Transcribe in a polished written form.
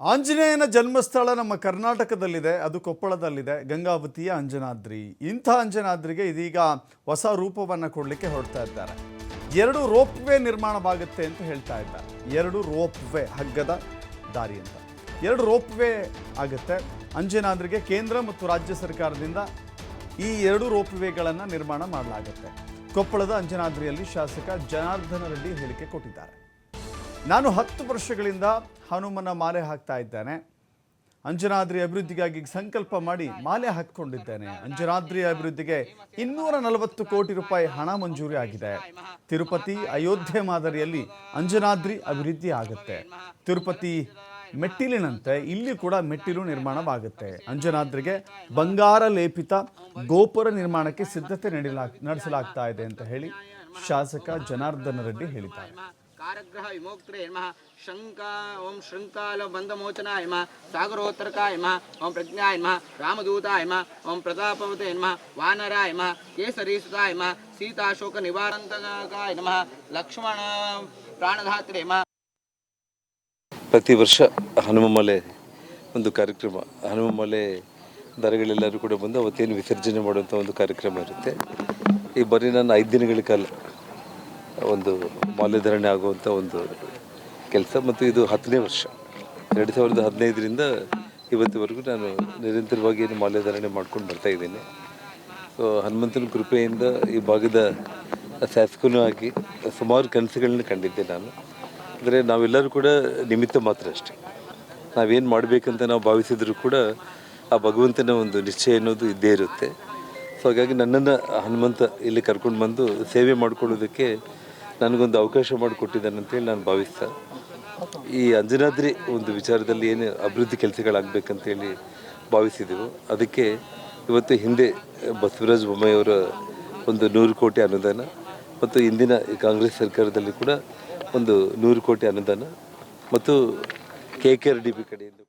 ಆಂಜನೇಯನ ಜನ್ಮಸ್ಥಳ ನಮ್ಮ ಕರ್ನಾಟಕದಲ್ಲಿದೆ, ಅದು ಕೊಪ್ಪಳದಲ್ಲಿದೆ, ಗಂಗಾವತಿಯ ಅಂಜನಾದ್ರಿ. ಇಂಥ ಅಂಜನಾದ್ರಿಗೆ ಇದೀಗ ಹೊಸ ರೂಪವನ್ನು ಕೊಡಲಿಕ್ಕೆ ಹೊರಡ್ತಾ ಇದ್ದಾರೆ. 2 ರೋಪ್ ವೇ ನಿರ್ಮಾಣವಾಗುತ್ತೆ ಅಂತ ಹೇಳ್ತಾ ಇದ್ದಾರೆ. 2 ರೋಪ್ ವೇ, ಹಗ್ಗದ ದಾರಿ ಅಂತ 2 ರೋಪ್ ವೇ ಆಗುತ್ತೆ ಅಂಜನಾದ್ರಿಗೆ. ಕೇಂದ್ರ ಮತ್ತು ರಾಜ್ಯ ಸರ್ಕಾರದಿಂದ ಈ 2 ರೋಪ್ ವೇಗಳನ್ನು ನಿರ್ಮಾಣ ಮಾಡಲಾಗುತ್ತೆ. ಕೊಪ್ಪಳದ ಅಂಜನಾದ್ರಿಯಲ್ಲಿ ಶಾಸಕ ಜನಾರ್ದನ ರೆಡ್ಡಿ ಹೇಳಿಕೆ ಕೊಟ್ಟಿದ್ದಾರೆ. ನಾನು 10 ವರ್ಷಗಳಿಂದ ಹನುಮನ ಮಾಲೆ ಹಾಕ್ತಾ ಇದ್ದೇನೆ. ಅಂಜನಾದ್ರಿ ಅಭಿವೃದ್ಧಿಗಾಗಿ ಸಂಕಲ್ಪ ಮಾಡಿ ಮಾಲೆ ಹಾಕಿಕೊಂಡಿದ್ದೇನೆ. ಅಂಜನಾದ್ರಿ ಅಭಿವೃದ್ಧಿಗೆ 240 ಕೋಟಿ ರೂಪಾಯಿ ಹಣ ಮಂಜೂರಿ ಆಗಿದೆ. ತಿರುಪತಿ ಅಯೋಧ್ಯೆ ಮಾದರಿಯಲ್ಲಿ ಅಂಜನಾದ್ರಿ ಅಭಿವೃದ್ಧಿ ಆಗುತ್ತೆ. ತಿರುಪತಿ ಮೆಟ್ಟಿಲಿನಂತೆ ಇಲ್ಲಿ ಕೂಡ ಮೆಟ್ಟಿಲು ನಿರ್ಮಾಣವಾಗುತ್ತೆ. ಅಂಜನಾದ್ರಿಗೆ ಬಂಗಾರ ಲೇಪಿತ ಗೋಪುರ ನಿರ್ಮಾಣಕ್ಕೆ ಸಿದ್ಧತೆ ನಡೆಸಲಾಗ್ತಾ ಇದೆ ಅಂತ ಹೇಳಿ ಶಾಸಕ ಜನಾರ್ದನ ರೆಡ್ಡಿ ಹೇಳಿದ್ದಾರೆ. ಕಾರಗ್ರಹ ವಿಮೋಕ್ತೃ ನಮಃ ಶಂಕಾ ಓಂ ಶೃಂಕಾಲ ಬಂಧಮೋಚನಾಯ ನಮಃ ಸಾಗರೋತ್ತರಕಾಯ ನಮಃ ಓಂ ಪ್ರಜ್ಞಾಯ ನಮಃ ರಾಮದೂತಾಯ ನಮಃ ಓಂ ಪ್ರತಾಪವತೆ ನಮಃ ವಾನರಾಯ ನಮಃ ಕೇಸರೀಸುತಾಯ ನಮಃ ಸೀತಾಶೋಕ ನಿವಾರಂತಕಾಯ ನಮಃ ಲಕ್ಷ್ಮಣ ಪ್ರಾಣಧಾತ್ರೆ ನಮಃ. ಪ್ರತಿ ವರ್ಷ ಹನುಮಮಲೆ ಒಂದು ಕಾರ್ಯಕ್ರಮ, ಹನುಮಮಲೆ ದರಗಳೆಲ್ಲರೂ ಕೂಡ ಬಂದು ಅವತ್ತೇನು ವಿಸರ್ಜನೆ ಮಾಡುವಂಥ ಒಂದು ಕಾರ್ಯಕ್ರಮ ಇರುತ್ತೆ. ಈ ಬಾರಿ ನಾನು 5 ದಿನಗಳ ಕಾಲ ಒಂದು ಮಾಲ್ಯಧಾರಣೆ ಆಗುವಂಥ ಒಂದು ಕೆಲಸ, ಮತ್ತು ಇದು 10ನೇ ವರ್ಷ. 2015ರಿಂದ ಇವತ್ತಿವರೆಗೂ ನಾನು ನಿರಂತರವಾಗಿ ಏನು ಮಾಲ್ಯಧಾರಣೆ ಮಾಡ್ಕೊಂಡು ಬರ್ತಾ ಇದ್ದೀನಿ. ಸೊ ಹನುಮಂತನ ಕೃಪೆಯಿಂದ ಈ ಭಾಗದ ಶಾಸಕನೂ ಆಗಿ ಸುಮಾರು ಕನಸುಗಳನ್ನ ಕಂಡಿದ್ದೆ ನಾನು. ಅಂದರೆ ನಾವೆಲ್ಲರೂ ಕೂಡ ನಿಮಿತ್ತ ಮಾತ್ರ ಅಷ್ಟೇ. ನಾವೇನು ಮಾಡಬೇಕಂತ ನಾವು ಭಾವಿಸಿದರೂ ಕೂಡ ಆ ಭಗವಂತನ ಒಂದು ನಿಶ್ಚಯ ಅನ್ನೋದು ಇದ್ದೇ ಇರುತ್ತೆ. ಸೊ ಹಾಗಾಗಿ ನನ್ನನ್ನು ಹನುಮಂತ ಇಲ್ಲಿ ಕರ್ಕೊಂಡು ಬಂದು ಸೇವೆ ಮಾಡ್ಕೊಳ್ಳೋದಕ್ಕೆ ನನಗೊಂದು ಅವಕಾಶ ಮಾಡಿಕೊಟ್ಟಿದ್ದಾನೆ ಅಂತೇಳಿ ನಾನು ಭಾವಿಸ್ತಾ, ಈ ಅಂಜನಾದ್ರಿ ಒಂದು ವಿಚಾರದಲ್ಲಿ ಏನು ಅಭಿವೃದ್ಧಿ ಕೆಲಸಗಳಾಗಬೇಕಂತೇಳಿ ಭಾವಿಸಿದೆವು. ಅದಕ್ಕೆ ಇವತ್ತು ಹಿಂದೆ ಬಸವರಾಜ ಬೊಮ್ಮಾಯಿಯವರ ಒಂದು 100 ಕೋಟಿ ಅನುದಾನ ಮತ್ತು ಇಂದಿನ ಕಾಂಗ್ರೆಸ್ ಸರ್ಕಾರದಲ್ಲಿ ಕೂಡ ಒಂದು 100 ಕೋಟಿ ಅನುದಾನ ಮತ್ತು KKRDB ಕಡೆಯಿಂದ